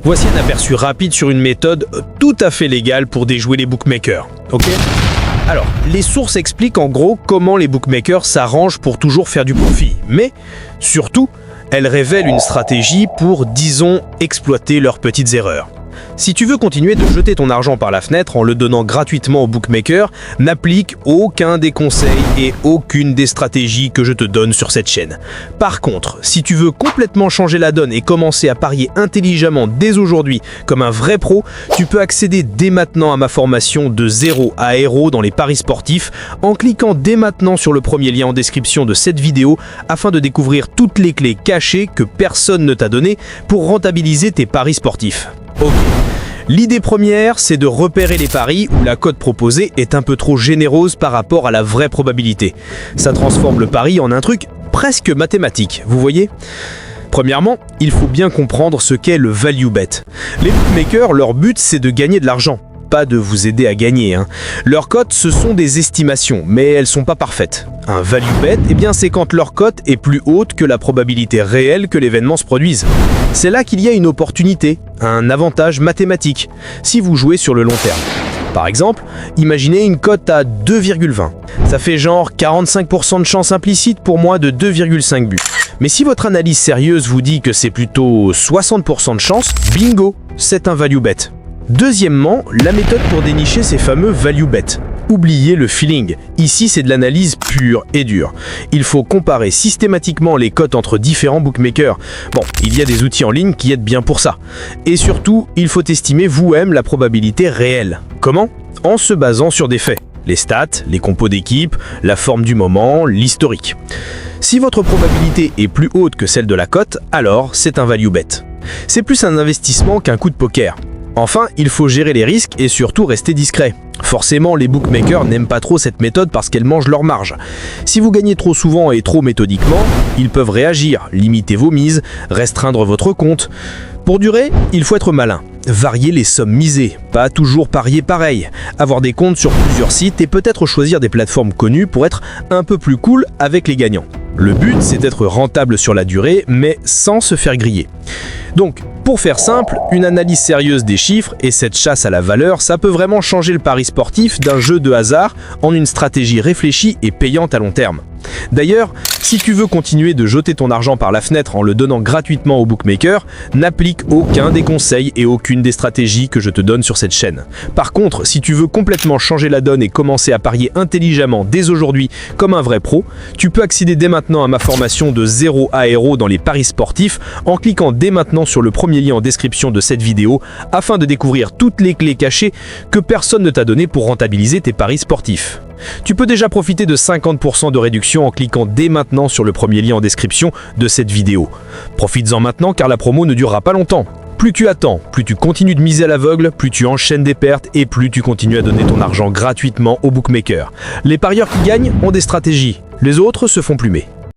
Voici un aperçu rapide sur une méthode tout à fait légale pour déjouer les bookmakers, ok? Alors, les sources expliquent en gros comment les bookmakers s'arrangent pour toujours faire du profit, mais surtout, elles révèlent une stratégie pour, disons, exploiter leurs petites erreurs. Si tu veux continuer de jeter ton argent par la fenêtre en le donnant gratuitement aux bookmakers, n'applique aucun des conseils et aucune des stratégies que je te donne sur cette chaîne. Par contre, si tu veux complètement changer la donne et commencer à parier intelligemment dès aujourd'hui comme un vrai pro, tu peux accéder dès maintenant à ma formation de 0 à héros dans les paris sportifs en cliquant dès maintenant sur le premier lien en description de cette vidéo afin de découvrir toutes les clés cachées que personne ne t'a données pour rentabiliser tes paris sportifs. Ok. L'idée première, c'est de repérer les paris où la cote proposée est un peu trop généreuse par rapport à la vraie probabilité. Ça transforme le pari en un truc presque mathématique, vous voyez ? Premièrement, il faut bien comprendre ce qu'est le value bet. Les bookmakers, leur but, c'est de gagner de l'argent, pas de vous aider à gagner. Leurs cotes, ce sont des estimations, mais elles sont pas parfaites. Un value bet, eh bien, c'est quand leur cote est plus haute que la probabilité réelle que l'événement se produise. C'est là qu'il y a une opportunité, un avantage mathématique, si vous jouez sur le long terme. Par exemple, imaginez une cote à 2,20. Ça fait genre 45% de chance implicite pour moi de 2,5 buts. Mais si votre analyse sérieuse vous dit que c'est plutôt 60% de chance, bingo, c'est un value bet. Deuxièmement, la méthode pour dénicher ces fameux value bet. Oubliez le feeling. Ici, c'est de l'analyse pure et dure. Il faut comparer systématiquement les cotes entre différents bookmakers. Bon, il y a des outils en ligne qui aident bien pour ça. Et surtout, il faut estimer vous-même la probabilité réelle. Comment ? En se basant sur des faits. Les stats, les compos d'équipe, la forme du moment, l'historique. Si votre probabilité est plus haute que celle de la cote, alors c'est un value bet. C'est plus un investissement qu'un coup de poker. Enfin, il faut gérer les risques et surtout rester discret. Forcément, les bookmakers n'aiment pas trop cette méthode parce qu'elle mange leur marge. Si vous gagnez trop souvent et trop méthodiquement, ils peuvent réagir, limiter vos mises, restreindre votre compte. Pour durer, il faut être malin. Varier les sommes misées, pas toujours parier pareil. Avoir des comptes sur plusieurs sites et peut-être choisir des plateformes connues pour être un peu plus cool avec les gagnants. Le but, c'est d'être rentable sur la durée, mais sans se faire griller. Donc, pour faire simple, une analyse sérieuse des chiffres et cette chasse à la valeur, ça peut vraiment changer le pari sportif d'un jeu de hasard en une stratégie réfléchie et payante à long terme. D'ailleurs, si tu veux continuer de jeter ton argent par la fenêtre en le donnant gratuitement aux bookmakers, n'applique aucun des conseils et aucune des stratégies que je te donne sur cette chaîne. Par contre, si tu veux complètement changer la donne et commencer à parier intelligemment dès aujourd'hui comme un vrai pro, tu peux accéder dès maintenant à ma formation de 0 à héros dans les paris sportifs en cliquant dès maintenant sur le premier lien en description de cette vidéo afin de découvrir toutes les clés cachées que personne ne t'a données pour rentabiliser tes paris sportifs. Tu peux déjà profiter de 50% de réduction en cliquant dès maintenant sur le premier lien en description de cette vidéo. Profites-en maintenant car la promo ne durera pas longtemps. Plus tu attends, plus tu continues de miser à l'aveugle, plus tu enchaînes des pertes et plus tu continues à donner ton argent gratuitement aux bookmakers. Les parieurs qui gagnent ont des stratégies, les autres se font plumer.